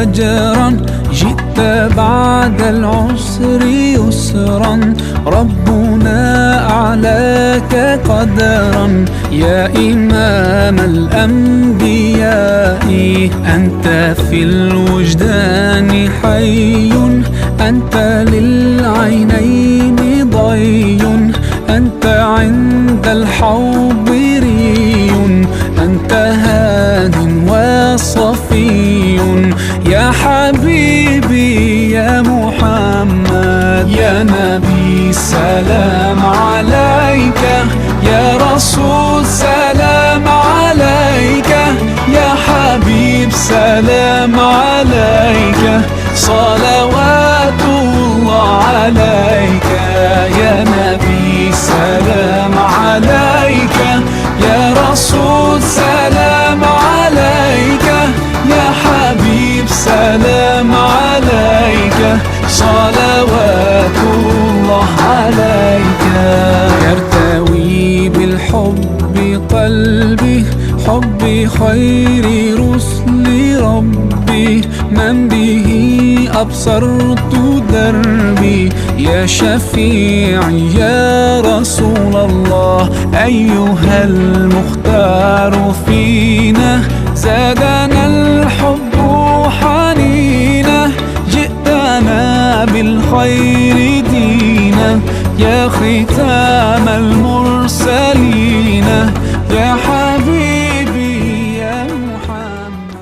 أجرا جئت بعد العسر يسرا ربنا أعلاك قدرا يا إمام الأنبياء أنت في الوجدان حي أنت للعينين ضي أنت عند الحوض ري أنت هاد وصفي يا حبيبي يا محمد يا نبي سلام عليك يا رسول سلام عليك يا حبيب سلام عليك صلوات الله عليك يا نبي سلام عليك يا رسول سلام عليك يا حبيب سلام عليك صلوات الله عليك يرتوي بالحب قلبي حب خير رسل ربي من به أبصرت دربي يا شفيعي يا رسول الله أيها المختار فينا زادنا الحب حنينا جئتنا بالخير دينا يا ختام المرسلين يا حبيبي يا محمد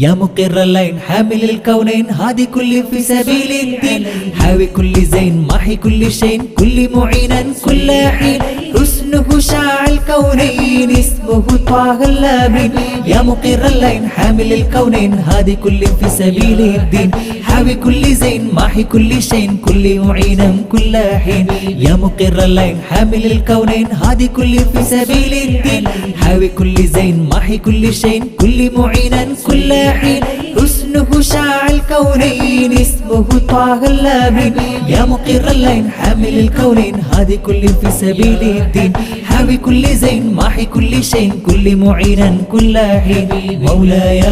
يا مقر اللين حامل الكونين هادي كل في سبيل الدين حاوي كل زين محي كل شيء كل معينا كل حين حسنه شاع الكونين اسمه طه اللامين يا مقر اللين حامل الكونين هادي كل في سبيل الدين حاوي كل زين محي كل شيء كل معينا كل حين يا مقر اللين حامل الكونين هادي كل في سبيل الدين حاوي كل زين محي كل شيء كل معينا كل حين حسنه شاع الكونين اسمه طه اللامين يا مقر اللين حامل الكونين هادي كل في سبيل الدين حاوي كل زين محي كل شيء كل معينا كل حين مولاي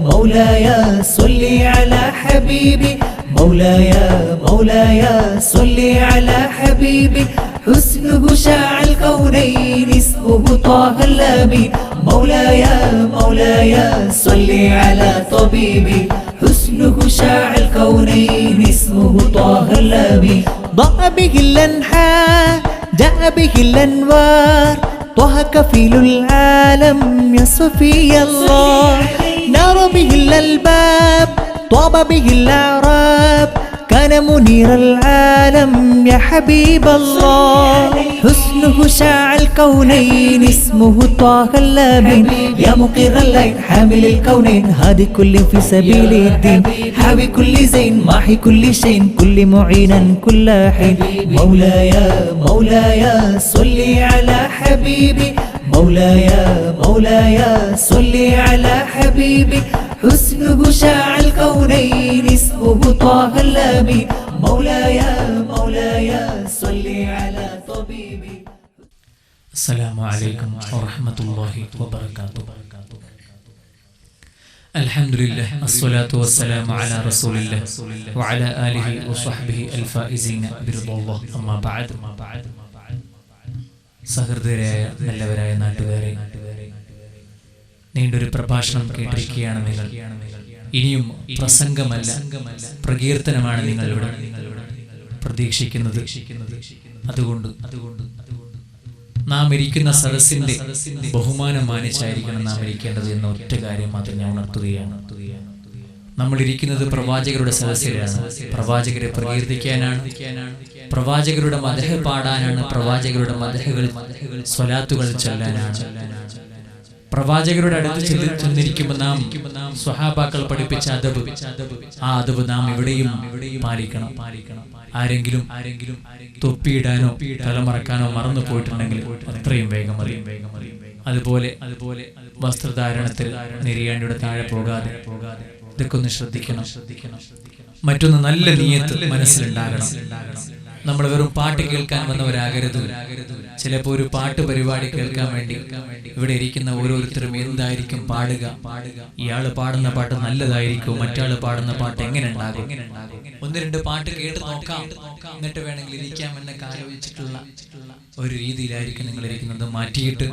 مولاي صلي على حبيبي مولاي مولاي صلي على حبيبي حسنه شاع الكونين اسمه طه اللامين مولاي مولاي صلي على طبيبي حسنه شاع الكونين اسمه طه اللامين ضاء به الأنحاء جاء به الأنوار طه كفيل العالم يا صفي الله نار به الألباب طاب به الأعراب كان منير العالم يا حبيب الله حسنه شاع الكونين اسمه طه اللامين يا مقر اللين حامل الكونين هادي كل في سبيل الدين حاوي كل زين محي كل شيء كل معينا كل حين مولاي مولاي صلي على حبيبي مولاي مولاي صلي على حبيبي حسنه شاع الكونين اسمه طه اللامين مولاي مولاي صلي على طبيبي. السلام عليكم ورحمة الله وبركاته. الحمد لله الصلاة والسلام على رسول الله وعلى آله وصحبه الفائزين برضا الله أما بعد സഹൃദയരായ നല്ലവരായ നാട്ടുകാരെ, നീണ്ടൊരു പ്രഭാഷണം കേട്ടിരിക്കുകയാണ് നിങ്ങൾ. ഇനിയും പ്രസംഗമല്ല, പ്രകീർത്തനമാണ് നിങ്ങൾ ഇവിടെ പ്രതീക്ഷിക്കുന്നത്. അതുകൊണ്ട് നാം ഇരിക്കുന്ന സദസ്സിന്റെ ബഹുമാനം മാനിച്ചായിരിക്കണം നാം ഇരിക്കേണ്ടത് എന്ന ഒറ്റ കാര്യം മാത്രം ഞാൻ ഉണർത്തുകയാണ്. നമ്മൾ ഇരിക്കുന്നത് പ്രവാചകരുടെ സദസ്സിലാണ്. പ്രവാചകരെ പ്രകീർത്തിക്കാനാണ്, പ്രവാചകരുടെ മദഹ് പാടാനാണ്, പ്രവാചകരുടെ മദഹുകൾ സ്വലാത്തുകൾ ചൊല്ലാനാണ്. പ്രവാചകരുടെ അടുത്ത് ചെന്നിരിക്കുമ്പോൾ നാം സ്വഹാബാക്കൾ പഠിപ്പിച്ച അദബ്, ആ അദബ് നാം ഇവിടെയും പാലിക്കണം. ആരെങ്കിലും തൊപ്പിയിടാനോ തലമറക്കാനോ മറന്നു പോയിട്ടുണ്ടെങ്കിൽ അത്രയും വേഗം അറിയും. അതുപോലെ വസ്ത്രധാരണത്തിൽ നിര്യാണിയുടെ താഴെ പോകാതെ ഇതൊക്കെ ഒന്ന് ശ്രദ്ധിക്കണം. മറ്റൊന്ന്, നല്ല നിയത്ത് മനസ്സിലുണ്ടാകണം. നമ്മൾ വെറും പാട്ട് കേൾക്കാൻ വന്നവരാകരുത്. ചിലപ്പോൾ ഒരു പാട്ട് പരിപാടി കേൾക്കാൻ വേണ്ടി ഇവിടെ ഇരിക്കുന്ന ഓരോരുത്തരും എന്തായിരിക്കും പാടുക, ഇയാള് പാടുന്ന പാട്ട് നല്ലതായിരിക്കും, മറ്റാള് പാടുന്ന പാട്ട് എങ്ങനെ ഉണ്ടാകും, ഒന്ന് രണ്ട് പാട്ട് കേട്ട് നോക്കാം, എന്നിട്ട് വേണമെങ്കിൽ ഇരിക്കാമെന്നൊക്കെ ആലോചിച്ചിട്ടുള്ള ഒരു രീതിയിലായിരിക്കും നിങ്ങൾ ഇരിക്കുന്നത്. മാറ്റിയിട്ട്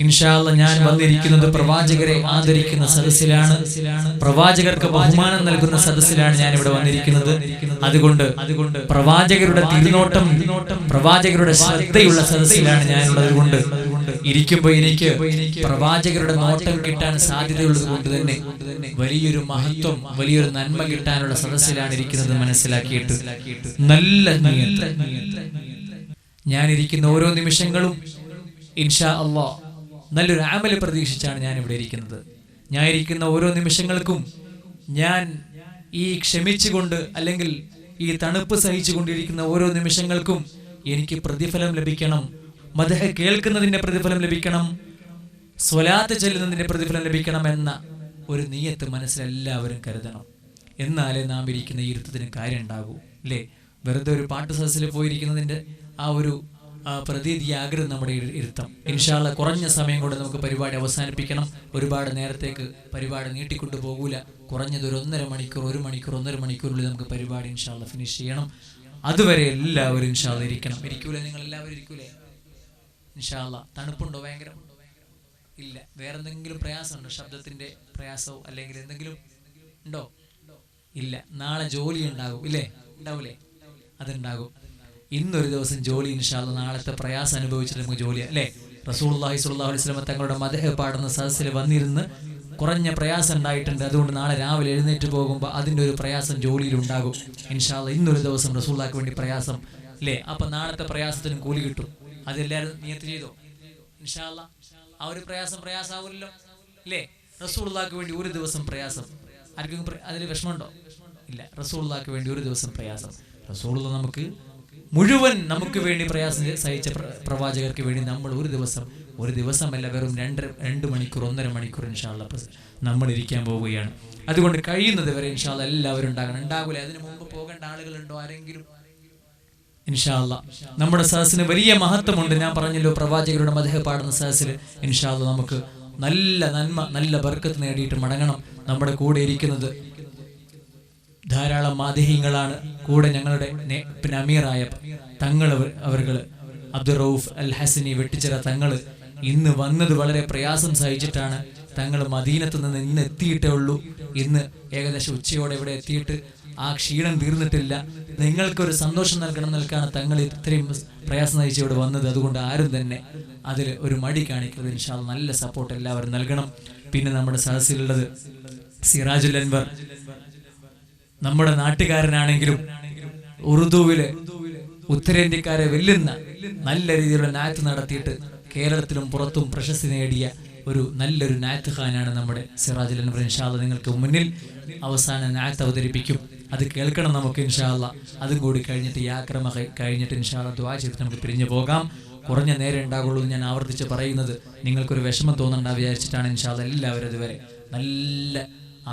ഇൻഷാ അല്ലാഹ് ഞാൻ വന്നിരിക്കുന്നത് പ്രവാചകരെ ആദരിക്കുന്ന സദസ്സിലാണ്, പ്രവാചകർക്ക് ബഹുമാനം നൽകുന്ന സദസ്സിലാണ് ഞാൻ ഇവിടെ വന്നിരിക്കുന്നത്. അതുകൊണ്ട് പ്രവാചകരുടെ തിരുനോട്ടം, പ്രവാചകരുടെ ശ്രദ്ധയുള്ള സദസ്സിലാണ് ഞാനുള്ളത്. കൊണ്ട് ഇരിക്കുമ്പോൾ എനിക്ക് പ്രവാചകരുടെ നോട്ടം കിട്ടാൻ സാധ്യതയുള്ളത് കൊണ്ട് തന്നെ വലിയൊരു മഹത്വം, വലിയൊരു നന്മ കിട്ടാനുള്ള സദസ്സിലാണ് ഇരിക്കുന്നത് മനസ്സിലാക്കിയിട്ട് നല്ല ഞാനിരിക്കുന്ന ഓരോ നിമിഷങ്ങളും ഇൻഷാ അല്ലാഹ് നല്ലൊരു അമല് പ്രതീക്ഷിച്ചാണ് ഞാൻ ഇവിടെ ഇരിക്കുന്നത്. ഞാൻ ഇരിക്കുന്ന ഓരോ നിമിഷങ്ങൾക്കും ഞാൻ ഈ ക്ഷമിച്ചുകൊണ്ട് അല്ലെങ്കിൽ ഈ തണുപ്പ് സഹിച്ചുകൊണ്ടിരിക്കുന്ന ഓരോ നിമിഷങ്ങൾക്കും എനിക്ക് പ്രതിഫലം ലഭിക്കണം, മദ്ഹ് കേൾക്കുന്നതിന്റെ പ്രതിഫലം ലഭിക്കണം, സ്വലാത്ത് ചൊല്ലുന്നതിന്റെ പ്രതിഫലം ലഭിക്കണം എന്ന ഒരു നിയത്ത് മനസ്സിലെല്ലാവരും കരുതണം. എന്നാലേ നാം ഇരിക്കുന്ന ഇരുത്തത്തിന് കാര്യം ഉണ്ടാകൂ അല്ലേ? വെറുതെ ഒരു പാട്ട് സദസ്സിൽ പോയിരിക്കുന്നതിന്റെ ആ ഒരു പ്രതീതിയാകരുത് നമ്മുടെ ഇരുത്തം. ഇൻഷാ അല്ലാഹ് കുറഞ്ഞ സമയം കൊണ്ട് നമുക്ക് പരിപാടി അവസാനിപ്പിക്കണം. ഒരുപാട് നേരത്തേക്ക് പരിപാടി നീട്ടിക്കൊണ്ടു പോകൂല. കുറഞ്ഞത് ഒരു 1.5 മണിക്കൂർ, 1 മണിക്കൂർ, 1.5 മണിക്കൂറിൽ നമുക്ക് പരിപാടി ഇൻഷാ അല്ലാഹ് ഫിനിഷ് ചെയ്യണം. അതുവരെ എല്ലാവരും ഇൻഷാ അല്ലാഹ് ഇരിക്കണം. ഇരിക്കൂലേ? നിങ്ങൾ എല്ലാവരും ഇരിക്കൂലേ? ഇൻഷാ അല്ലാഹ്. തണുപ്പുണ്ടോ? ഭയങ്കര ഇല്ല. വേറെ എന്തെങ്കിലും പ്രയാസമുണ്ടോ? ശബ്ദത്തിന്റെ പ്രയാസമോ അല്ലെങ്കിൽ എന്തെങ്കിലും ഉണ്ടോ? ഇല്ല. നാളെ ജോലി ഉണ്ടാകും ഇല്ലേ? ഉണ്ടാവൂലേ? അതുണ്ടാകും. ഇന്നൊരു ദിവസം ജോലി ഇൻഷാ അല്ലാഹ്, നാളത്തെ പ്രയാസം അനുഭവിച്ചിട്ട് നമുക്ക് ജോലി അല്ലേ? റസൂലുള്ളാഹി സ്വല്ലല്ലാഹു അലൈഹി വസല്ലം തങ്ങളുടെ മദ്ഹ് പാടുന്ന സദസ്സിൽ വന്നിരുന്ന് കുറഞ്ഞ പ്രയാസം ഉണ്ടായിട്ടുണ്ട്. അതുകൊണ്ട് നാളെ രാവിലെ എഴുന്നേറ്റ് പോകുമ്പോൾ അതിൻ്റെ ഒരു പ്രയാസം ജോലിയിൽ ഉണ്ടാകും ഇൻഷാ അല്ലാഹ്. ഇന്നൊരു ദിവസം റസൂലുള്ളാഹിക്ക് വേണ്ടി പ്രയാസം അല്ലേ? അപ്പം നാളത്തെ പ്രയാസത്തിന് കൂലി കിട്ടും. അതെല്ലാവരും നിയത്ത് ചെയ്തോ ഇൻഷാ അല്ലാഹ്? ആ ഒരു പ്രയാസമാവില്ലല്ലോ അല്ലേ? റസൂലുള്ളാഹിക്ക് വേണ്ടി ഒരു ദിവസം പ്രയാസം. ആർക്കും അതിൽ വിഷമമുണ്ടോ? ഇല്ല. റസൂലുള്ളാഹിക്ക് വേണ്ടി ഒരു ദിവസം പ്രയാസം. റസൂലുള്ളാഹി നമുക്ക് മുഴുവൻ നമുക്ക് വേണ്ടി പ്രയാസം സഹിച്ച പ്രവാചകർക്ക് വേണ്ടി നമ്മൾ ഒരു ദിവസമല്ല വെറും 2 മണിക്കൂർ, 1.5 മണിക്കൂർ ഇൻഷാ അല്ലാഹ് നമ്മൾ ഇരിക്കാൻ പോവുകയാണ്. അതുകൊണ്ട് കഴിയുന്നത് വരെ ഇൻഷാ അല്ലാഹ് എല്ലാവരും ഉണ്ടാകണം. ഉണ്ടാകൂലേ? അതിന് മുമ്പ് പോകേണ്ട ആളുകളുണ്ടോ ആരെങ്കിലും? ഇൻഷാ അല്ലാഹ് നമ്മുടെ സദസ്സിന് വലിയ മഹത്വമുണ്ട്. ഞാൻ പറഞ്ഞല്ലോ, പ്രവാചകരുടെ മദ്ഹ് പാടുന്ന സദസ്സിൽ ഇൻഷാ അല്ലാഹ് നമുക്ക് നല്ല നന്മ, നല്ല ബർക്കത്ത് നേടിയിട്ട് മടങ്ങണം. നമ്മുടെ കൂടെ ഇരിക്കുന്നത് ധാരാളം മാദേഹ്യങ്ങളാണ്. കൂടെ ഞങ്ങളുടെ പിന്നെ അമീറായ തങ്ങൾ അവർകൾ അബ്ദുർ റഊഫ് അൽ ഹസനി വെട്ടിച്ചിറ തങ്ങൾ ഇന്ന് വന്നത് വളരെ പ്രയാസം സഹിച്ചിട്ടാണ്. തങ്ങൾ മദീനത്ത് നിന്ന് ഇന്ന് എത്തിയിട്ടേ ഉള്ളൂ. ഇന്ന് ഏകദേശം ഉച്ചയോടെ ഇവിടെ എത്തിയിട്ട് ആ ക്ഷീണം തീർന്നിട്ടില്ല. നിങ്ങൾക്കൊരു സന്തോഷം നൽകാണ് തങ്ങൾ ഇത്രയും പ്രയാസം സഹിച്ച് ഇവിടെ വന്നത്. അതുകൊണ്ട് ആരും തന്നെ അതിൽ ഒരു മടി കാണിക്കരുത്. ഇൻഷാ അല്ലാഹ് നല്ല സപ്പോർട്ട് എല്ലാവരും നൽകണം. പിന്നെ നമ്മുടെ സദസ്സിലുള്ളത് സിറാജുൽ അൻവർ, നമ്മുടെ നാട്ടുകാരനാണെങ്കിലും ഉറുദുവില് ഉത്തരേന്ത്യക്കാരെ വെല്ലുന്ന നല്ല രീതിയിലുള്ള നാത്ത് നടത്തിയിട്ട് കേരളത്തിലും പുറത്തും പ്രശസ്തി നേടിയ ഒരു നല്ലൊരു നാത്ത് ഖാനാണ് നമ്മുടെ സിറാജുൽ അൻവർ. ഇൻഷാ അല്ലാഹ് നിങ്ങൾക്ക് മുന്നിൽ അവസാന നാത്ത് അവതരിപ്പിക്കും. അത് കേൾക്കണം നമുക്ക് ഇൻഷാ അല്ലാഹ്. അതും കൂടി കഴിഞ്ഞിട്ട് യാക്രമ കഴിഞ്ഞിട്ട് ഇൻഷാ അല്ലാഹ് ദുആ ചെയ്തിട്ട് നമുക്ക് പിരിഞ്ഞു പോകാം. കുറഞ്ഞ നേരം ഉണ്ടാകുള്ളൂ ഞാൻ ആവർത്തിച്ച് പറയുന്നത്. നിങ്ങൾക്കൊരു വിഷമം തോന്നണ്ട വിചാരിച്ചിട്ടാണ് ഇൻഷാ അല്ലാഹ്. എല്ലാവരും അതുവരെ നല്ല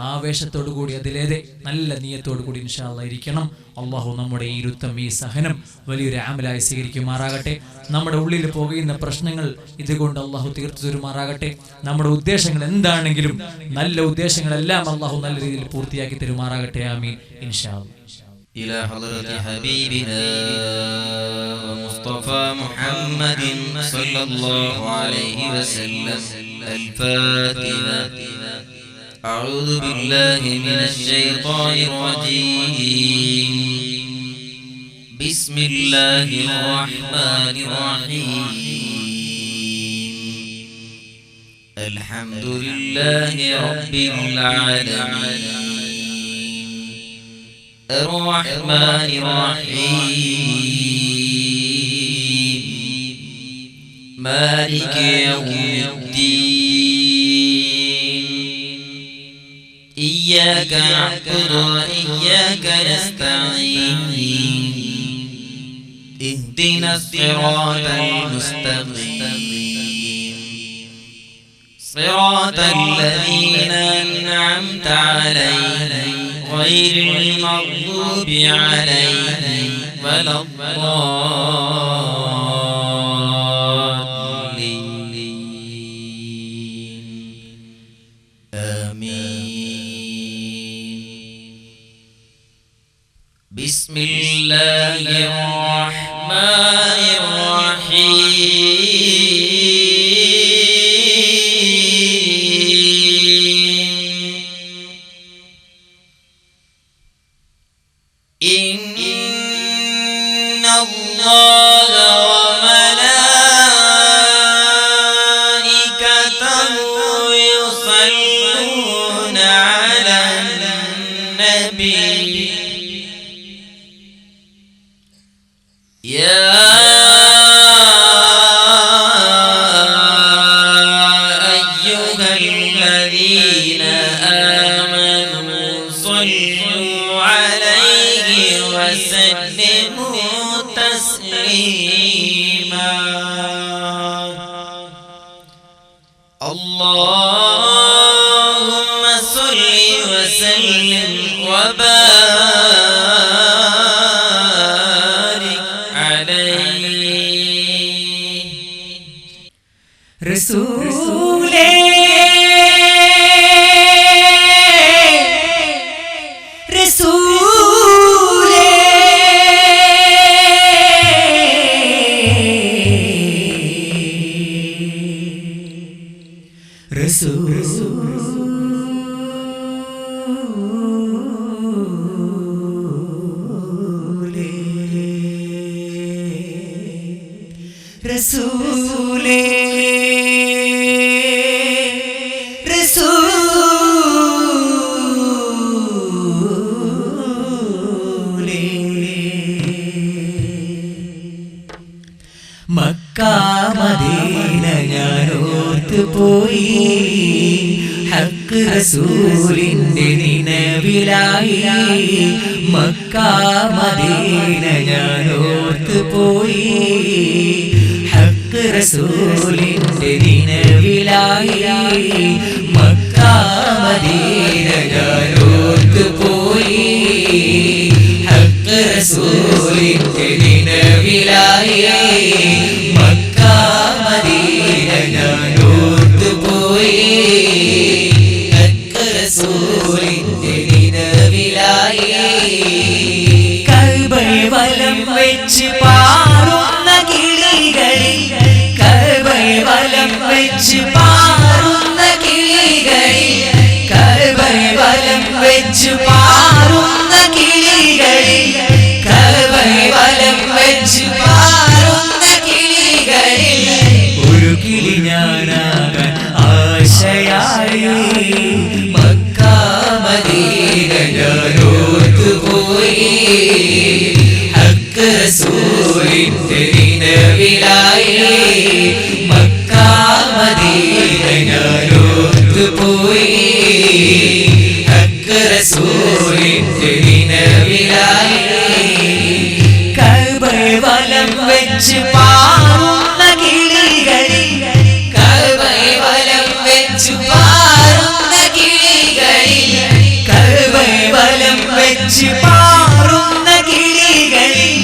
ആവേശത്തോടു കൂടി അതിലേതെ നല്ല നിയത്തോടു കൂടി ഇൻഷാ അല്ലാഹ് ഇരിക്കണം. അള്ളാഹു നമ്മുടെ ഈ ഇരുത്തം, ഈ സഹനം വലിയൊരു ആമലായി സ്വീകരിക്കുമാറാകട്ടെ. നമ്മുടെ ഉള്ളിൽ പോകുന്ന പ്രശ്നങ്ങൾ ഇതുകൊണ്ട് അള്ളാഹു തീർത്തു തരുമാറാകട്ടെ. നമ്മുടെ ഉദ്ദേശങ്ങൾ എന്താണെങ്കിലും നല്ല ഉദ്ദേശങ്ങളെല്ലാം അള്ളാഹു നല്ല രീതിയിൽ പൂർത്തിയാക്കി തരുമാറാകട്ടെ. ആമീൻ ഇൻഷാ അല്ലാഹ്. إلى حضرة حبيبنا ومصطفى محمد صلى الله عليه وسلم الفاتحة. أعوذ بالله من الشيطان الرجيم. بسم الله الرحمن الرحيم. الحمد لله رب العالمين الرحمن الرحيم مالك يوم الدين. إياك نعبد وإياك نستعين. اهدنا الصراط المستقيم صراط الذين أنعمت عليهم غير المغضوب عليهم ولا الضالين آمين. بسم الله الرحمن الرحيم. إن الله وملائكته يصلون على النبي يا أيها الذين آمنوا صلوا عليه وسلموا تسليما. اللهم صل وسلم وبارك عليه. رسولي رسولي رسولي മക്ക മദീന ഞാനോർത്ത് പോയി ഹക്ക് റസൂലിന്റെ നിനവിലായി. മക്ക മദീന ഞാനോർത്ത് പോയി ഹക്ക് റസൂലിന്റെ നിനവിലായി. മക്ക മദീന ഞാനോർത്ത് പോയി ഹക്ക് റസൂലിന്റെ നിനവിലായി. മക്ക മദീന ഞാനോർത്ത് പോയി ഹക്ക് റസൂലിന്റെ നിനവിലായി. കഅബയെ വലം വെച്ച് പാറുന്ന കിളികളിൽ കഅബയെ വലം വെച്ച് പാറുന്ന കിളികളിൽ കഅബയെ വലം വെച്ച് പാറുന്ന കിളികളിൽ കഅബയെ വലം വെച്ച് പാറുന്ന കിളികളിൽ ഒരു കിളി ഞാനാകാൻ ആശയായി. മക്ക മദീന ഞാനോർത്ത് പോയി ഹക്ക് റസൂലിന്റെ നിനവിലായി. മക്ക മദീന ഞാനോർത്ത് പോയി ഹക്ക് റസൂലിന്റെ നിനവിലായി. കഅബയെ വലം വെച്ച് പാറുന്ന കിളികളിൽ കഅബയെ വലം വെച്ച് പാറുന്ന കിളികളിൽ കഅബയെ വലം വെച്ച് പാറുന്ന കിളികളിൽ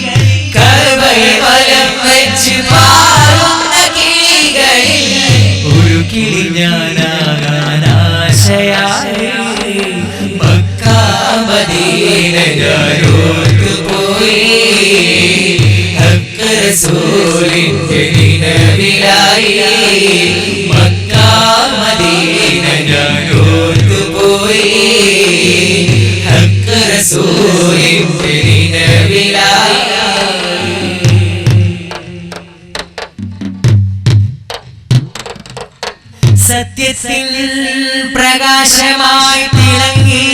കഅബയെ വലം വെച്ച് പാറുന്ന കിളികളിൽ ഒരു കിളി ഞാനാകാൻ ആശയായി. മക്ക മദീന ഞാനോർത്ത് പോയി ഹക്ക് റസൂലിന്റെ നിനവിലായി. മക്ക മദീന ഞാനോർത്ത് പോയി ഹക്ക് റസൂലിന്റെ നിനവിലായി. സത്യത്തിൻ പ്രകാശമായി തിളങ്ങി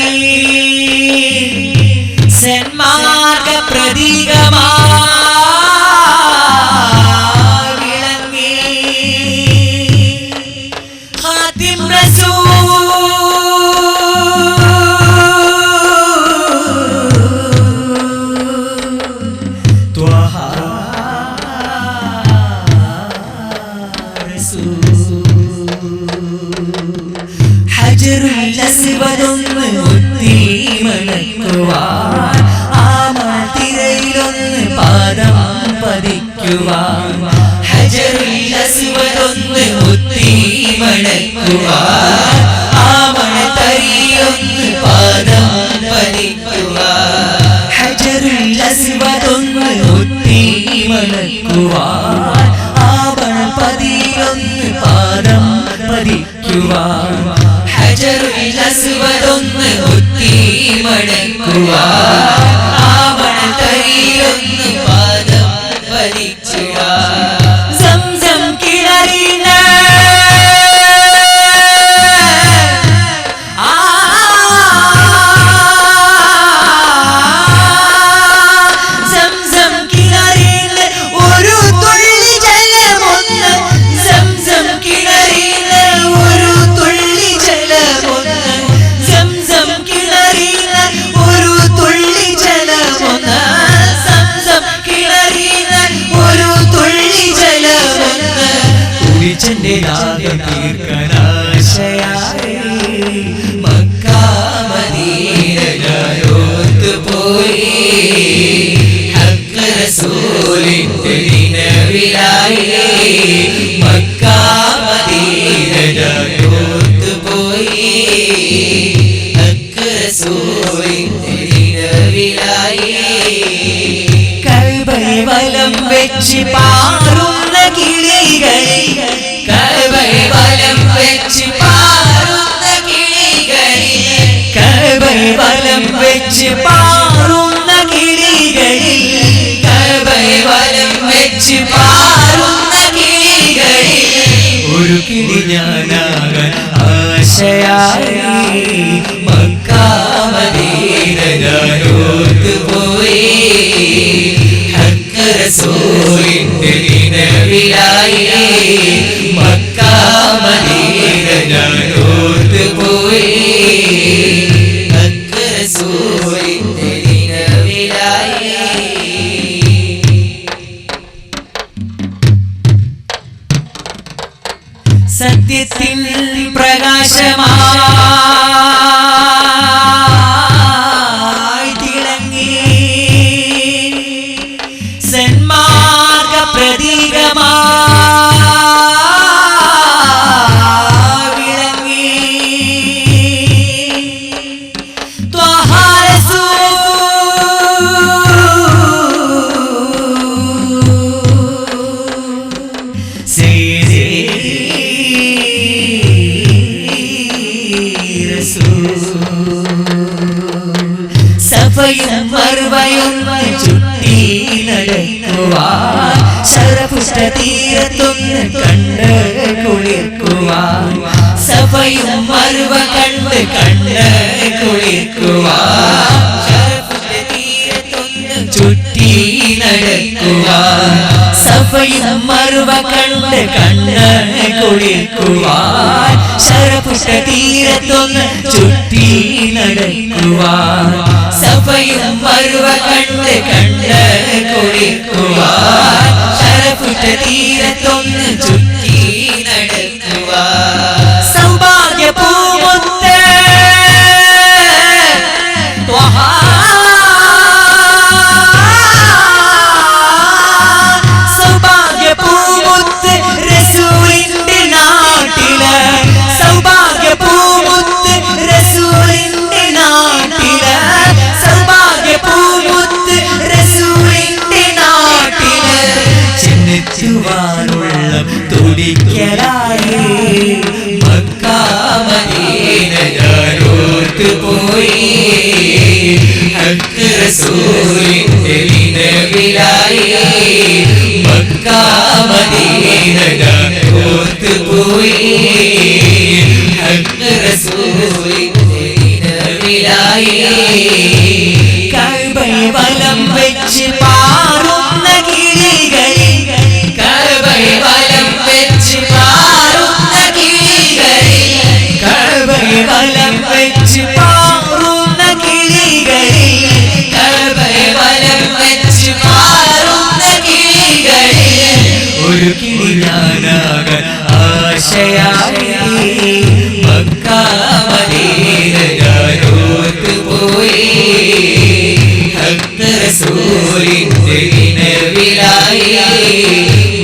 സന്മാർഗ പ്രതീകമായി വിളങ്ങി ഖാതിം റസൂൽ ത്വഹ ഹജറുൽ അസ്വദൊന്ന് മുത്തി മലക്കുവാൻ ആ മലത്തിരയിലൊന്ന് പാദം പതിക്കുവാൻ ഹജറുൽ അസ്വദൊന്ന് മുത്തി മണക്കുവാൻ ആ മണത്തരിയൊന്ന് പാദം പതിക്കുവാൻ ഹജറുൽ അസ്വദൊന്ന് മുത്തി മണക്കുവാൻ ആ മണപതിയൊന്ന് പാദം പതിക്കുവാൻ ഹജറുൽ അസ്വദൊന്ന് മുത്തി മണക്കുവാൻ ആ മണത്തരിയൊന്ന് പാദം പതിക്കുവാൻ സംസം കിണറിന സംസം കിണറിന ഒരു തുള്ളി ജലമൊന്ന് സംസം കിണറിന ഒരു തുള്ളി ജലമൊന്ന് സംസം കിണറിന ഒരു തുള്ളി ജലമൊന്ന് സംസം കിണറിന ഒരു തുള്ളി ജലമൊന്ന് കുടിച്ചെന്റെ ദാഹം തീർക്കാനാശയായി മക്ക മദീന ഞാനോത്ത് പോയി ഹഖ് റസൂലിന്റെ നിലവിലായി മക്ക മദീന ഞാനോത്ത് പോയി ഹഖ് റസൂലിന്റെ നിലവിലായി കഅബയെ വലം വെച്ച് പാറുന്ന കിളികളെ കഅബയെ വലം വെച്ച് പാറുന്ന കിളികളെ കഅബയെ വലം വെച്ച് പാറുന്ന കിളികളെ കഅബയെ വലം വെച്ച് പാറുന്ന കിളികളെ ഒരു കിളി ഞാനാകാൻ ആശയായി മക്ക മദീന ഞാനോത്ത് പോയി ഹഖ് റസൂലിന്റെ നിലവിലായി മക്ക മദീന ഞാനോത്ത് പോയി ഹഖ് റസൂലിന്റെ നിലവിലായി സത്യത്തിൻ പ്രകാശമായി തിളങ്ങി സന്മാർഗ പ്രതീകമായി വിളങ്ങി ത്വഹ സഫയും മർവയും ചുറ്റി നടക്കുവാൻ ശരപുഷ്ട തീരത്തൊന്ന് കണ്ട് കുളിർക്കുവാൻ സഫയും മർവ കണ്ട് കുളിർക്കുവാൻ ശരപുഷ്ട തീരത്തൊന്ന് ചുറ്റി നടക്കുവാൻ സഫയും മർവ കണ്ട് കുളിർക്കുവാൻ ശരപുഷ്ട തീരത്തൊന്ന് ചുറ്റി നടക്കുവാൻ സഫയും മർവ കണ്ട് കുളിർക്കുവാൻ ശരപുഷ്ട തീരത്തൊന്ന് ചുറ്റി നടക്കുവാൻ സൗഭാഗ്യ പൂമുത്ത് സൗഭാഗ്യ പൂമുത്ത് റസൂലിന്റെ നാട്ടില് സൗഭാഗ്യ പൂമുത്ത് റസൂലിന്റെ നാട്ടില് സൗഭാഗ്യ പൂമുത്ത് റസൂലിന്റെ നാട്ടില് ചെന്നെത്തുവാനുള്ള തുടിക്കലായി മക്ക മദീന ഞാനോത്ത് പോയി ഹഖ് റസൂലിന്റെ നിലവിലായി മക്ക മദീന ഞാനോത്ത് പോയി ഹഖ് റസൂലിന്റെ നിലവിലായി കഅബയെ വലം വെച്ച് പാറുന്ന കിളികളെ കഅബയെ വലം വെച്ച് പാറുന്ന കിളികളെ കഅബയെ വലം വെച്ച് പാറുന്ന കിളികളെ കഅബയെ വലം വെച്ച് പാറുന്ന കിളികളെ ഒരു കിളി ഞാൻ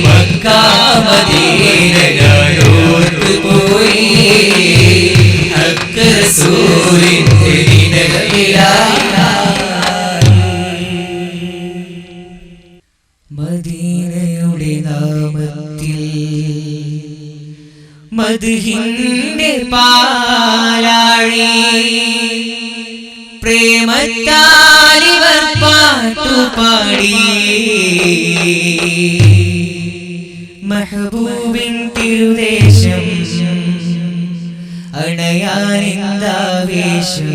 മക്ക മദീന ഞാനോർത്തു പോയി ഹക്ക് റസൂലിന്റെ ദിനങ്ങളിലായി മദീനയുടെ നാമത്തിൽ മദ്ഹിന്റെ പാലാഴി പ്രേമത്താലിവർ പാട്ടുപാടി മെഹബൂബിൻ തിരുദേശം അണയാനെന്താവേശം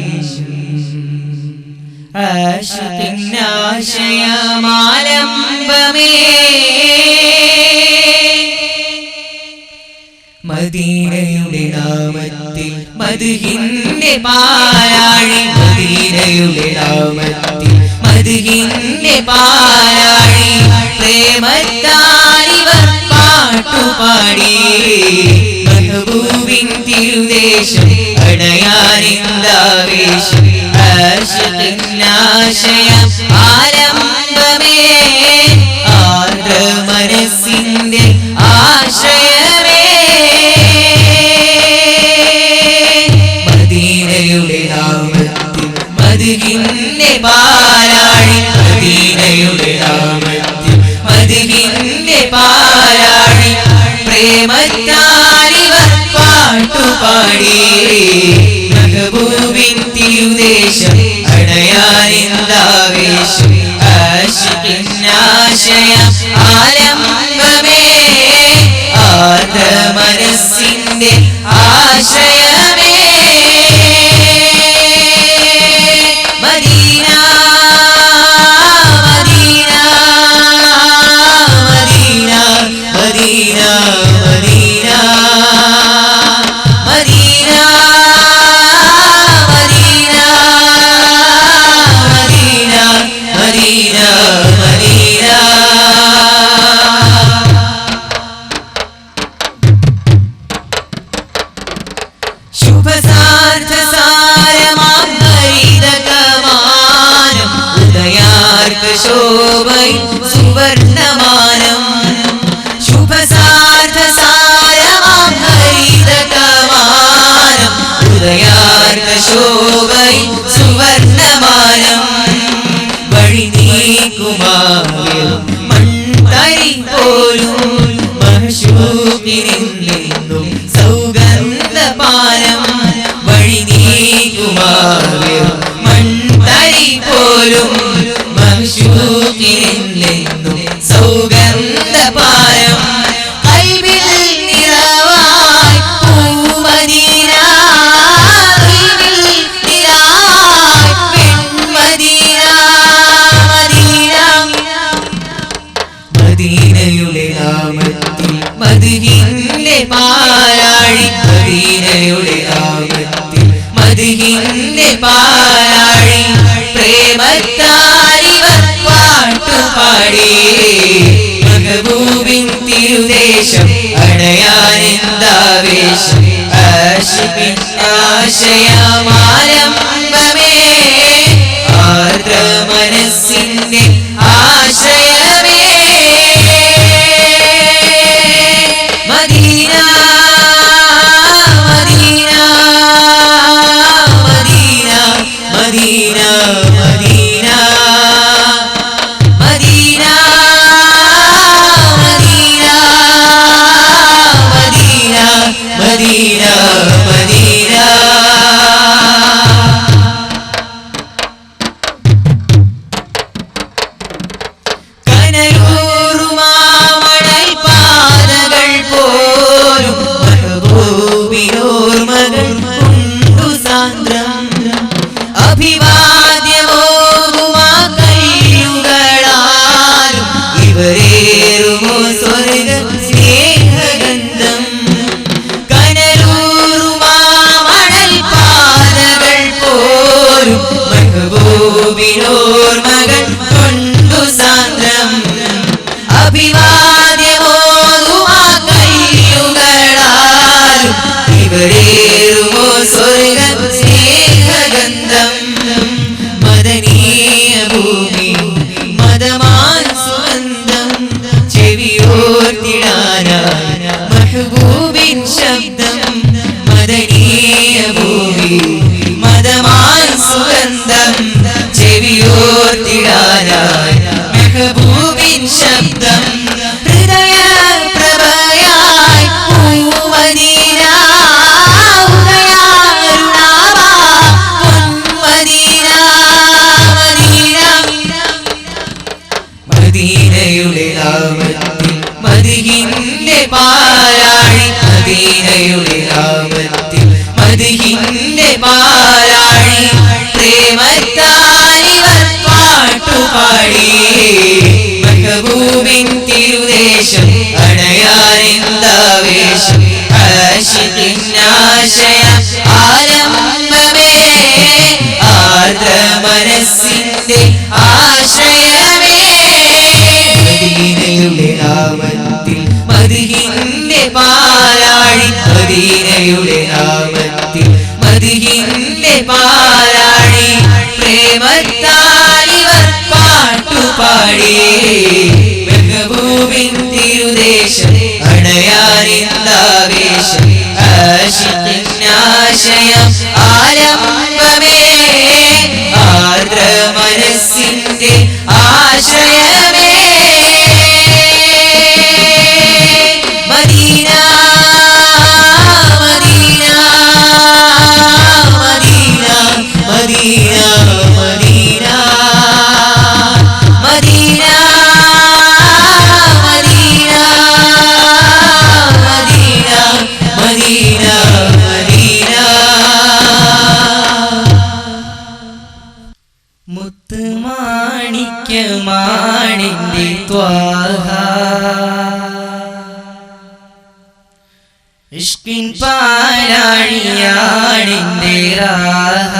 ആശയമാലംബമേ മദീനയുടെ നാമത്തിൽ മദ്ഹിന്റെ പാലാഴി മദീനയുടെ നാമത്തിൽ മദ്ഹിന്റെ പാലാഴി പ്രേമത്താലിവർ പാട്ടുപാടി മെഹബൂബിൻ തിരുദേശം അടയാനെന്താവേശം ആശയം ആലംബമേ ആർദ്ര മനസ്സിന്റെ ആശയമേ മദീനയുടെ നാമത്തിൽ മദ്ഹിന്റെ പാലാഴി മദീനയുടെ നാമത്തിൽ മദ്ഹിന്റെ പാലാഴി പ്രേമത്താലിവർ പാട്ടുപാടി മെഹബൂബിൻ തിരുദേശം അടയാനെന്താവേശം ആശയം ആലംബമേ ആർദ്ര മനസ്സിന്റെ ആശയമേ Medina Medina Medina Medina Medina Medina Medina Medina ശുഭസാർത്ഥ സാരമാം ഹരിതകമാനം ഉദയാർക്ക ശോഭൈ സുവർണമാനം ശുഭസാർത്ഥ സാരമാം ഹരിതകമാനം ഉദയാർക്ക ശോഭൈ സുവർണമാനം വഴി നീക്കുമാവിലും മൺതരി പോലും മഹശൂഖിനിന്നും സൗഗന്ധപാനം വഴി നീക്കുമാവിലും മൺതരി പോലും മഹശൂഖിനിന്നും സൗഗന്ധപാനം കൽബിൽ നിറവായി പൂമദീന കൽബിൽ നിറവായി പെൺമദീന മദീനയുടെ നാമത്തിൽ മദ്ഹിന്റെ പാലാഴി മദീനയുടെ നാമത്തിൽ മദ്ഹിന്റെ പാലാഴി പ്രേമത്താലിവർ പാട്ടുപാടി മെഹബൂബിൻ തിരുദേശം അടയാനെന്താവേശം ആശയമാലംബമേ ആർദ്ര മനസ്സിന്റെ ആശയമേ Medina Medina Medina Medina Medina Medina Medina Medina Medina കനയൂറുമാമണൽ പാതകൾ പോലും മെഹബൂബിനോർമകൾ കൊണ്ടു സാന്ദ്രം അഭിവാദ്യമോകുമാ കയ്യുകളാലും ഇവരേറുമോ സ്വർഗ സ്നേഹഗന്ധം കനയൂറുമാമണൽ പാതകൾ പോലും മെഹബൂബിനോർമകൾ കൊണ്ടു സാന്ദ്രം അഭിവാദ്യമോകുമാ കയ്യുകളാലും ഇവരേറുമോ സ്വർഗ സ്നേഹഗന്ധം മദനീയ ഭൂമി മദമാൻ സുഗന്ധം മദീനയുടെ നാമത്തിൽ മദീഹിന്റെ പാലാഴി മദീനയുടെ നാമത്തിൽ മദീഹിന്റെ പാലാഴി പ്രേമത്താലിവർ പാട്ടുപാടി മെഹബൂബിൻ തിരുദേശം അണയാനെന്താവേശം ആശിഖിന്നാശയ ആരംഭമേ ആർദ്ര മനസ്സിന്റെ ആശ്രയമേ മദീനയുടെ നാമത്തിൽ മദീഹിന്റെ പാലാഴി മദീനയുടെ നാമത്തിൽ മദീഹിന്റെ പാലാഴി പ്രേമത്താലിവർ പാട്ടുപാടി മെഹബൂബിൻ തിരുദേശം അണയാനെന്താവേശം ആശിഖിന്നാശയം ആരംഭമേ ആർദ്ര മനസ്സിന്റെ ആശ്രയമേ Medina Medina Medina Medina Medina Medina Medina Medina Medina മുത്തുമാണിക്യമാണിന്റെ ത്വാഹ ഇഷ്കിൻ പാലാഴിയാണിന്റെ രാഹ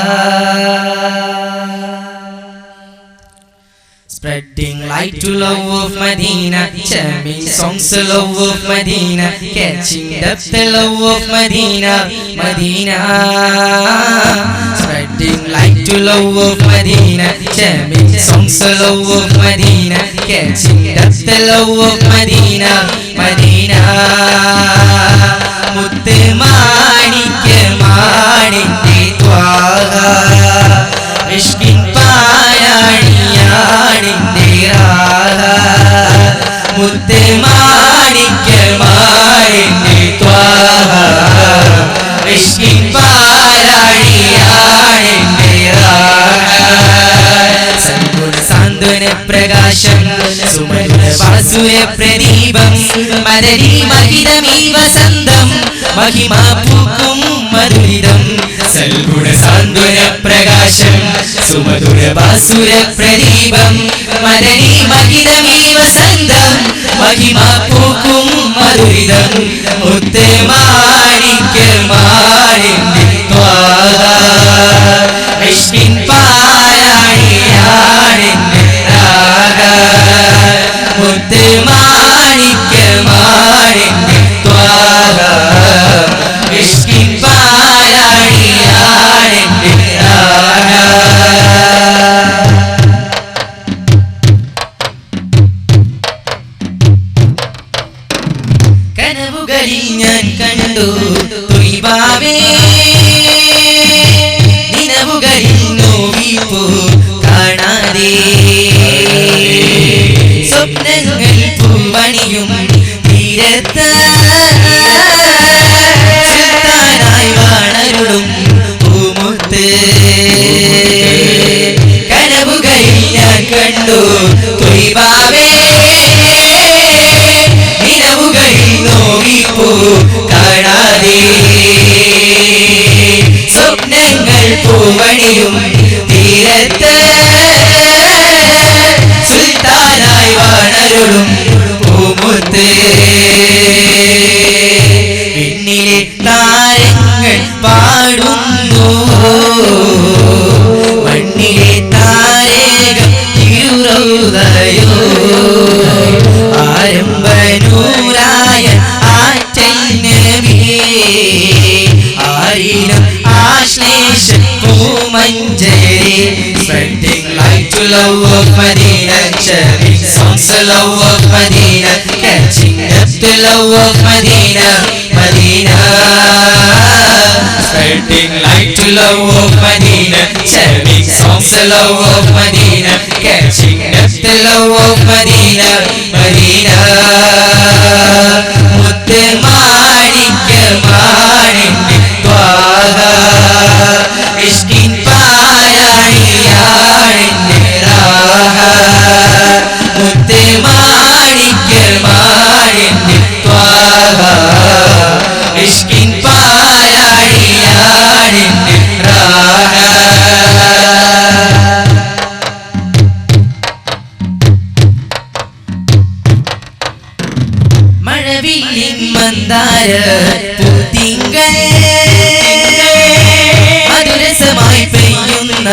Spreading light to love of Medina, jamming songs to love of Medina, catching depth the love of Medina, Medina. Spreading light to love of Medina, jamming songs to love of Medina, catching depth the love of Medina, Medina. മുത്ത് മാണിക്യമാണിന്റെ ത്വാഹ ഇഷ്കിൻ പാലാഴിയാണിന്റെ രാഹ മുത്ത് മാണിക്യമാണിന്റെ ത്വാഹ ഇഷ്കിൻ പാലാഴിയാണിന്റെ രാഹ സദ്ഗുണ സാന്ത്വന പ്രകാശം സുമധുര വാസുര പ്രദീപം മദരി മഹിതമീ വസന്തം മഹിമാ പൂക്കും മധുരിതം സൽഗുണ സാന്ത്വന പ്രകാശം സുമധുര വാസുര പ്രദീപം മദരി മഹിതമീ വസന്തം മഹിമാ പൂക്കും മധുരിതം മുത്ത് മാണിക്യമാണിന്റെ ത്വാഹ ഇഷ്കിൻ പാലാഴിയാണിന്റെ രാഗ മുത്ത് മാണിക്യമാണിന്റെ ത്വാഹ ഇഷ്കിൻ പാലാഴിയാണിന്റെ രാഗ കനവുകളിൽ ഞാൻ കണ്ടു ത്വയ്ബാവേ നിനവുകളിൽ നോവിപ്പോ കാണാതെ സ്വപ്നങ്ങൾ പൂവണിയും തീരത്ത് സുൽത്താനായി വാണരുളും പൂമുത്ത് കനവുകളിൽ ഞാൻ കണ്ടു ത്വയ്ബാവേ നിനവുകളിൽ നോവിപ്പോ കാണാതെ സ്വപ്നങ്ങൾ പൂവണിയും തീരത്ത് സുൽത്താനായി വാണരുളും പൂമുത്ത് പിന്നിലെ താരങ്ങൾ പാടുന്നു മണ്ണിലെ താരകം തിരുറൗദയോ ആരംഭനൂറായ ആറ്റൽ നബിയേ ആരിലും ആശ്ലേഷം പൂമഞ്ജരി spreading light to love of Medina, sharing songs to love of Medina, catching up the love of Medina, Medina. Spreading light to love of Medina, sharing songs to love of Medina, catching up the love of Medina, Medina. മുത്ത് മാണിക്യമാണിന്റെ ത്വാഹ ഇഷ്കിൻ പാലാഴിയാണിന്റെ രാഹ മുത്ത് മഴവില്ലിൻ മന്ദാര പൂത്തിങ്കൾ മധുരസമായി പെയ്യുന്ന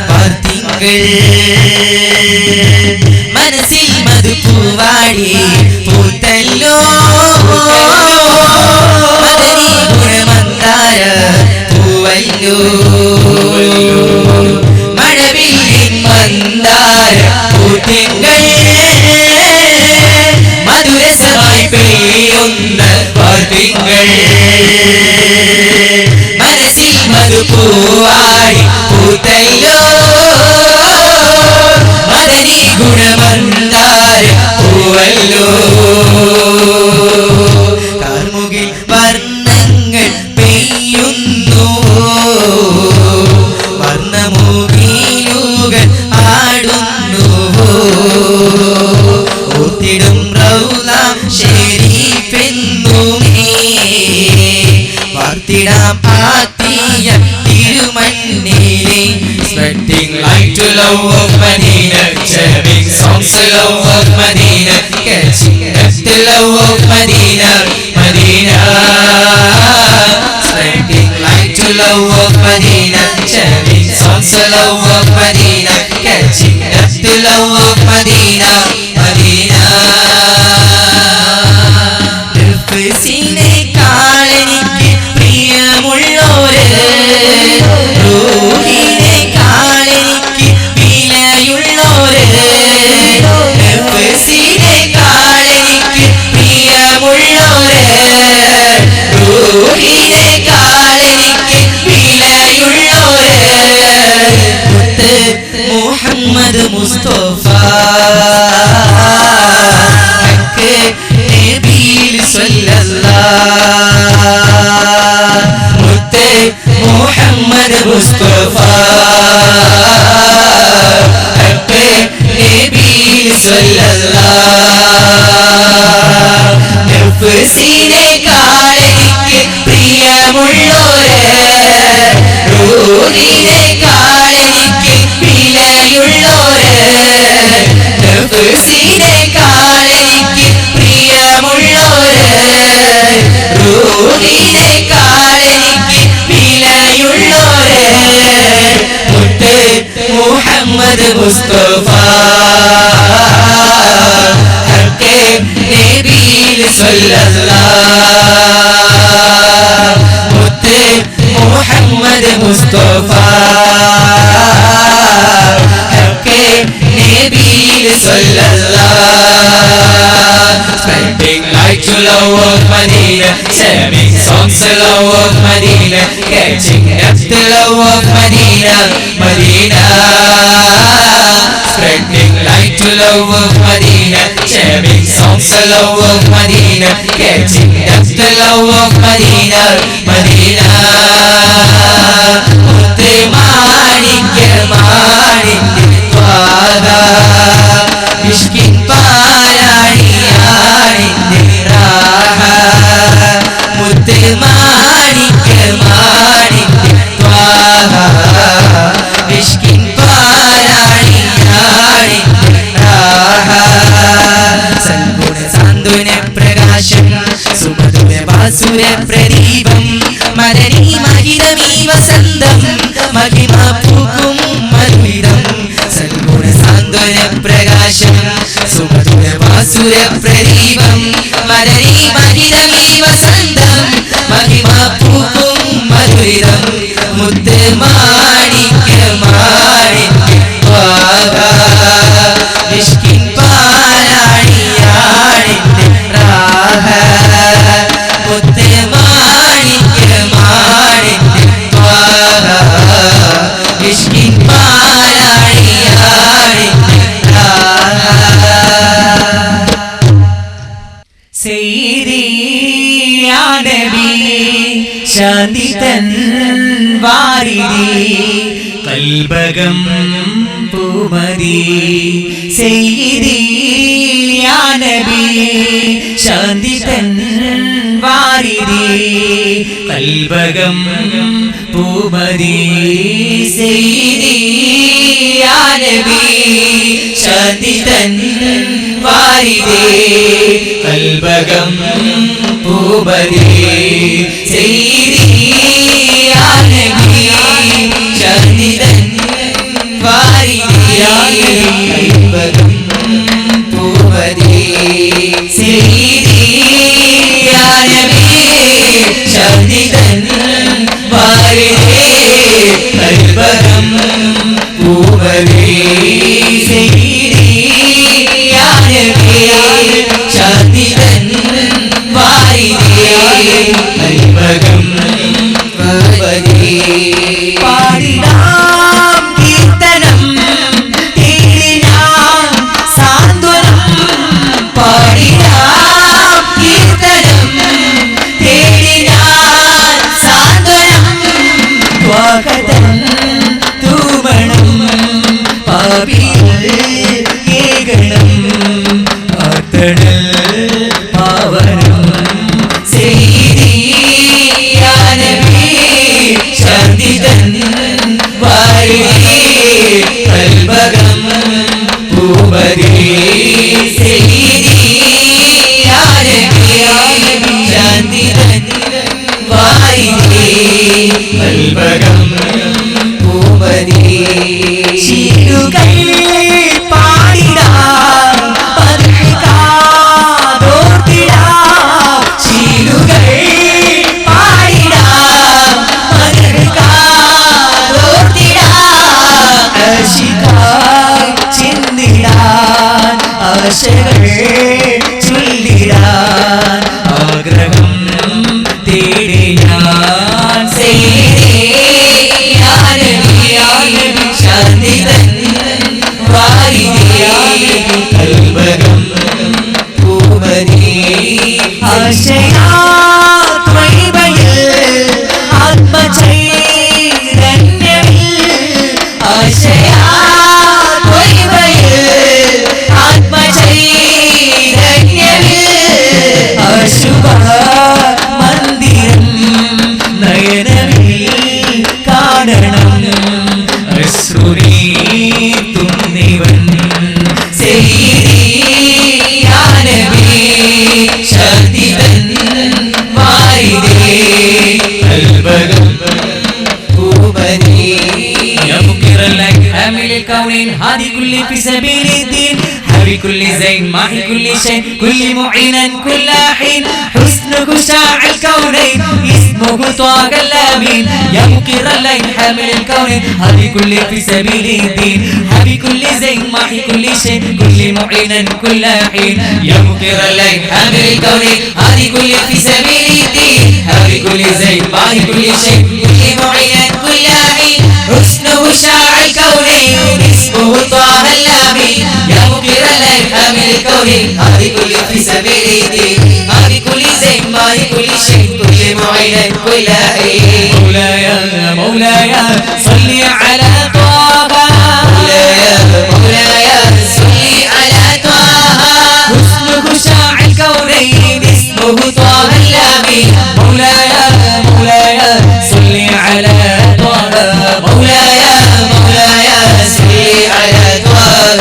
പാർത്തിങ്കൾ മനസ്സിൽ മധുപൂവാടി പൂത്തല്ലോ മദനി ഗുണമന്ദാര പൂവല്ലോ മഴവില്ലിൻ മന്ദാര പൂത്തിങ്കൾ മധുരസമായി പെയ്യുന്ന പാർത്തിങ്കൾ മനസ്സിൽ മധുപൂവാടി പൂത്തല്ലോ മദനി ഗുണമന്ദാര പൂവല്ലോ കാർമുകിൽ വർണ്ണങ്ങൾ പെയ്യുന്നു വർണ്ണമൂകിലുകൾ ആടുന്നു ഓർത്തിടും റൗള ശരീഫെന്നുമേ വാർത്തിടാം ആത്തിയ തിരുമണ്ണിലെ spreading light to love of Medina, jamming songs to love of Medina, catching up the love of Medina, Medina. Spreading light to love of Medina, jamming songs to love of Medina, catching up the love of Medina, Medina. നഫ്സിനെക്കാൾ എനിക്ക് പ്രിയമുള്ളോര് റൂഹിനെക്കാൾ എനിക്ക് വിലയുള്ളോര് നഫ്സിനെക്കാൾ എനിക്ക് പ്രിയമുള്ളോര് റൂഹിനെക്കാൾ എനിക്ക് വിലയുള്ളോര് മുത്ത് മുഹമ്മദ് മുസ്തഫ ഹക്ക് നബിയിൽ സല്ലല്ലാഹ് മുത്ത് മുഹമ്മദ് മുസ്തഫ ഹക്ക് നബിയിൽ സല്ലല്ലാഹ് നഫ്സിനെക്കാൾ എനിക്ക് പ്രിയമുള്ളോര് റൂഹിനെക്കാൾ എനിക്ക് വിലയുള്ളോര് നഫ്സിനെക്കാൾ എനിക്ക് പ്രിയമുള്ളോര് റൂഹിനെക്കാൾ എനിക്ക് വിലയുള്ളോര് മുത്ത് മുഹമ്മദ് മുസ്തഫ ഹക്ക് നബിയിൽ സല്ലല്ലാഹ് മുത്ത് മുഹമ്മദ് മുസ്തഫ ഹക്ക് നബിയിൽ സല്ലല്ലാഹ് spreading light to love of Medina, jamming songs to love of Medina, catching up the love of Medina, Medina. Spreading light to love of Medina, jamming songs to love of Medina, catching up the love of Medina, Medina. മുത്ത് മാണിക്യമാണിന്റെ ത്വാഹ ഇഷ്കിൻ പാരാണിയാണിന്റെ റാഹ മുത്ത് മാണിക്യമാണിന്റെ ത്വാഹ ഇഷ്കിൻ പാരാണിയാണിന്റെ റാഹ സൽഗുണ സാന്ത്വന പ്രകാശം സുമധുര വാസുര പ്രദീപം മദനി മഹിതമീ വസന്തം മഹിമ പൂക്കും മധുരിതം സൽഗുണ സാന്ത്വന പ്രകാശം സുമധുര വാസുര പ്രദീപം മദനി മഹിതമീ വസന്തം മഹിമ പൂക്കും മധുരിതം മുത്ത് മാണിക്യമാണിന്റെ ത്വാഹ ഇഷ്കിൻ പാരാണിയാണിന്റെ റാഹ മുത്ത് മാണിക്യമാണിന്റെ ത്വാഹ ഇഷ്കിൻ പാരാണിയാണിന്റെ റാഹ സയ്യിദി യാ നബി ശാന്തി തൻ വാരിദി കൽബകം പൂമതി സയ്യിദി യാ നബി ശാന്തി തൻ വാരിദി കൽബകം പൂമതി സയ്യിദി യാ നബി ശാന്തി തൻ വാരിദേ കൽബകം പൂമതി സയ്യിദി യാ നബി ശാന്തി തൻ വാരിദേ കൽബകം പൂമതി സയ്യിദി യാ നബി ശാന്തി തൻ വാരിദേ കൽബകം പൂമതി സയ്യിദി യാ നബി ശാന്തി തൻ വാരിദേ കൽബകം പൂമതി പാടിടാം കീർത്തനം തേടിനാം സാന്ത്വനം പാടിടാം കീർത്തനം തേടിനാം സാന്ത്വനം സ്വാഗതം തൂമണം പാപികൾ കേകണം ആർത്തണൽ പാവനം സയ്യിദി യാ നബി ശാന്തി തൻ വാരിദേ കൽബകം പൂമതി സയ്യിദി യാ നബി ശാന്തി തൻ വാരിദേ കൽബകം പൂമതി ശീലുകൾ പാടിടാം പതുക്കാതോർത്തിടാം ശീലുകൾ പാടിടാം പതുക്കാതോർത്തിടാം ആശികായി ചിന്തിടാൻ ആശകൾ ചൊല്ലിടാൻ ആഗ്രഹം തേടി ഞാൻ സയ്യിദി യാ നബി ശാന്തി തൻ വാരിദേ കൽബകം പൂമതി ആശയാത്മൈവയിൽ ആത്മചൈതന്യമിൽ ആശയാത്മൈവയിൽ ആത്മചൈതന്യമിൽ അശുഭ മന്ദിരം നയനമിൽ കാണണം അശ്രുനീർത്തുന്നിവൻ സയ്യിദി യാ നബി ശാന്തി തൻ വാരിദേ കൽബകം പൂമതി يا مقر الأكهام للكونين هادي كل في سبيل الدين حبي كل زين ماحي كل شيء كل معينا كل حين حسنك شاع الكونين اسمه طه الأمين يا مقر الأكهام للكونين هادي كل في سبيل الدين حبي كل زين ماحي كل شيء كل معينا كل حين يا مقر الأكهام للكونين هادي كل في سبيل الدين حبي كل زين ماحي كل شيء كل معينا كل حين حسنه شاع الكونين اسمه طه الأمين يا مقر الأكهام للكونين هذه كل في سبيل الدين هذه كل زين ما كل شيء كل معين كل حين مولاي مولاي صلي على طه مولاي صلي على طه حسنه شاع الكونين اسمه طه الأمين مولاي مولاي صلي على طه مولاي صلي على طه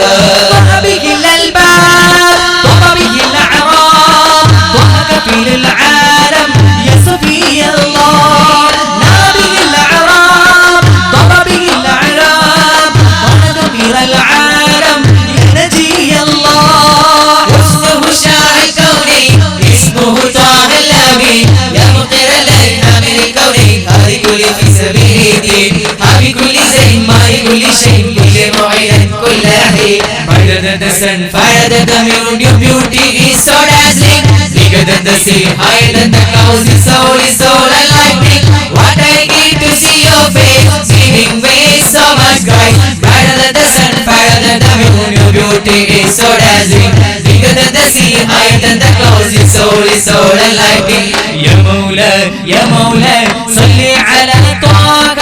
طه به الألباب طه به الأعراب طه كفيل العالم يا صفي الله لا به الأعراب طه به الأعراب طه كفيل العالم يا نجي الله حسنه شاع الكونين اسمه طه الأمين يا مقر الأكهام للكونين هذه كل في سبيل الدين هذه كل زين ما كل شيء كل معين كل حين brighter than the sun fire than the moon your beauty is so dazzling bigger than the sea higher than the clouds your soul is so enlightening what I need to see your face giving way so much bright brighter than the sun fire than the moon your beauty is so dazzling bigger than the sea higher than the clouds your soul is so enlightening يا مولاي يا مولاي صلي على طه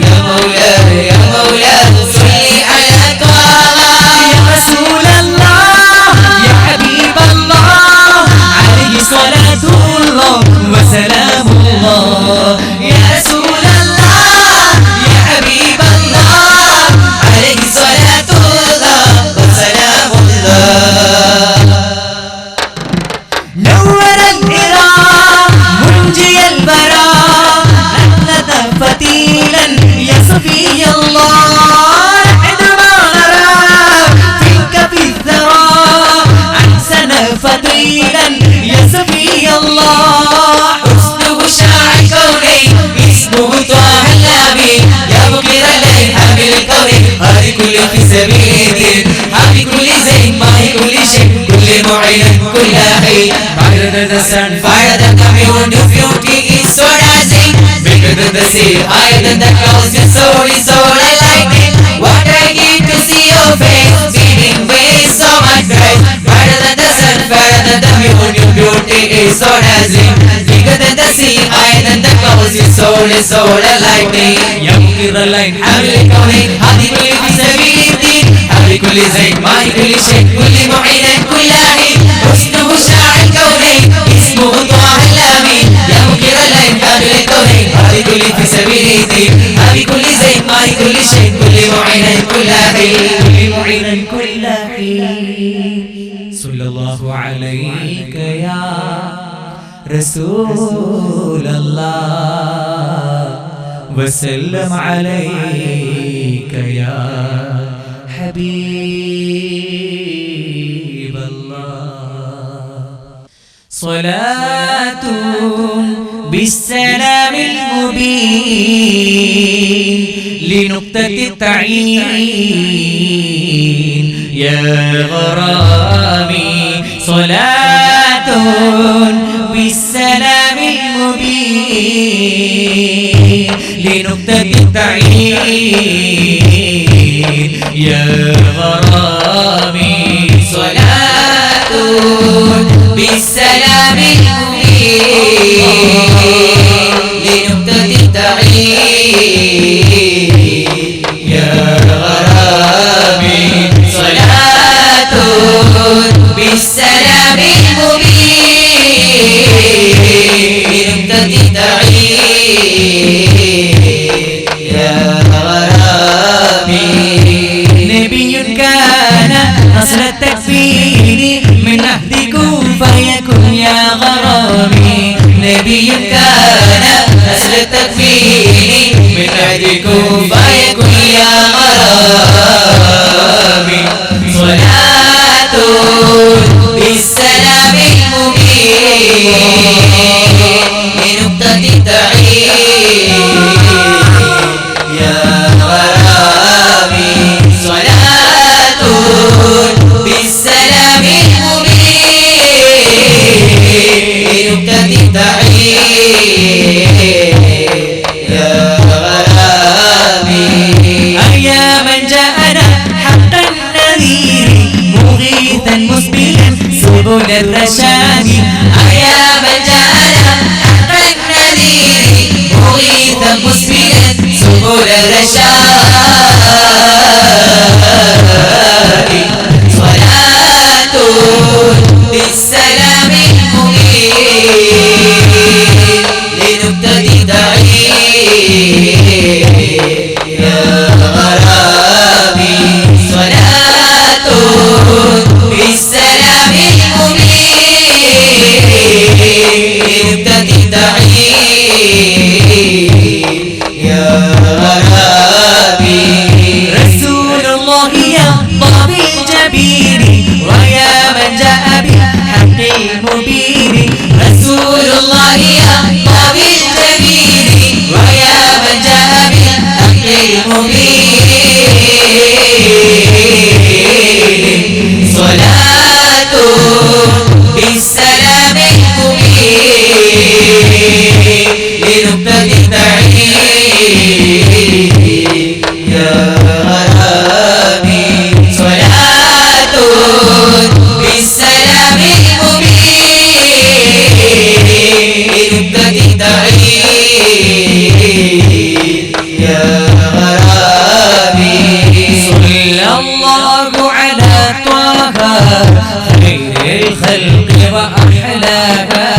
يا مولاي يا مولاي صلي على طه يا رسول الله يا حبيب الله عليه صلاة الله وسلام الله يا رسول الله يا صفي الله نحن ما نرى فيك في الثرى أحسن فضيلا يا صفي الله حسنه شاع الكونين اسمه طه الأمين يا مقر الليل حامل الكونين هذه كل في سبيل هذه كل زين ما هي كل شيء كل معين كل حين brighter than the sun fire than the moon your beauty is so dazzling bigger than the sea higher than the clouds your soul is so lightning what I need to see your face beaming ways so much bright brighter than the sun fire than the moon your beauty is so dazzling bigger than the sea higher than the clouds your soul is so lightning يا مقر الليل حامل الكونين هذه كل في سبيل الدين هذه كل زين ما هي كل شيء كل معين كل حين حسنه شاع الكونين اسمه طه الأمين يا مقر الليل حامل الكونين هذه كل في سبيل الدين هذه كل زين ما هي كل شيء كل معين كل حين كل معين كل حين صلى الله عليك يا رسول الله وسلم عليك يا حبيب الله صلاة بالسلام المبين لنقطة التعيين يا غرامي صلاة بالسلام المبين لنقطة التعيين يا غرامي صلاة بالسلام المبين لنقطة التعيين يا غرامي صلاة بالسلام المبين لنقطة التعيين يا غرامي نبي كان أصل التكفير من عهدكم فيكن يا غرامي نبي كان أصل التكفير من عهدكم فيكن يا غرامي صلاة بالسلام المبين لنقطة التعيين يا غرامي صلاة بالسلام المبين لنقطة التعيين يا غرامي أيا من جاءنا حقا نذير مغيثا مسبلا سبل الرشاد أيا من جاءنا حقا نذير مغيثا مسبلا سبل الرشاد صلاة بالسلام المبين لنقطة التعيين يا غرامي صلاة بالسلام المبين لنقطة التعيين يا غرامي رسول الله يا طاب الجبين ويا من جاء بالحق المبين رسول الله يا طاب الجبين ويا من جاء بالحق المبين صلاة بالسلام المبين لنقطة التعيين يا غرامي صلاة بالسلام المبين لنقطة التعيين يا غرامي صلى الله على طه خير الخلق وأحلاها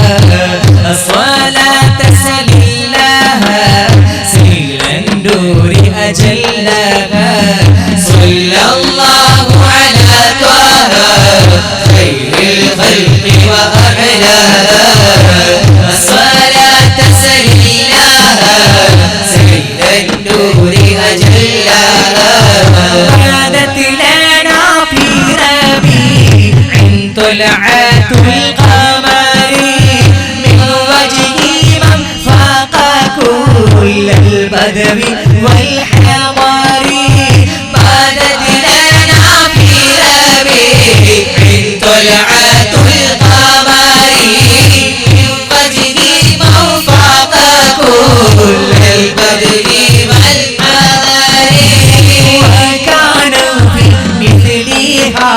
الصلاة سليلاها سيلا دور أجلها صلى الله على طه خير الخلق وأحلاها الصلاة سليلاها سيلا دور القمر من وجه من فاق كل البدو والحضر بدت لنا في ربيع طلعة القمر من وجه من فاق كل البدو والحضر وكان في مثلها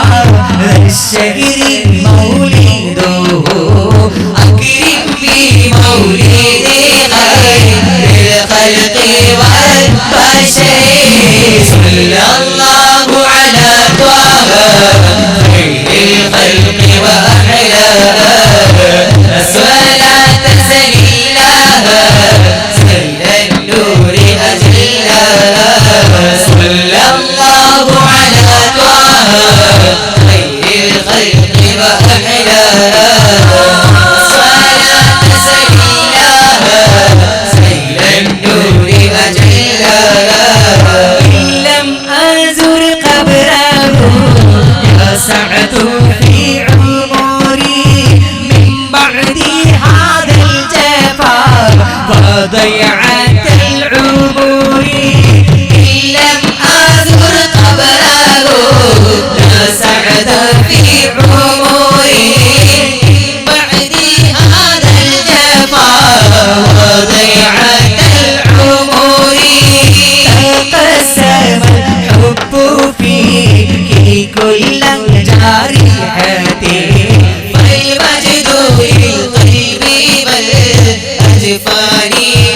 الشهر مولده أكرم بمولد خير الخلق والبشر صلى الله على طه خير الخلق وأحلاه الصلاة سليلاها سيد النور أجلاها صلى الله على طه خير الخلق وأحلاها الصلاة سليلاها سيد النور أجلاها إن لم أزر قبره يسعت في عمري من بعد هذا الجفا وضيعة العمر إن لم أزر قبره يسعت في عمري من بعد هذا الجفا وضيعة العمر تقسم الحب فيك كل جارحة فالمجد للقلب بل أجفاني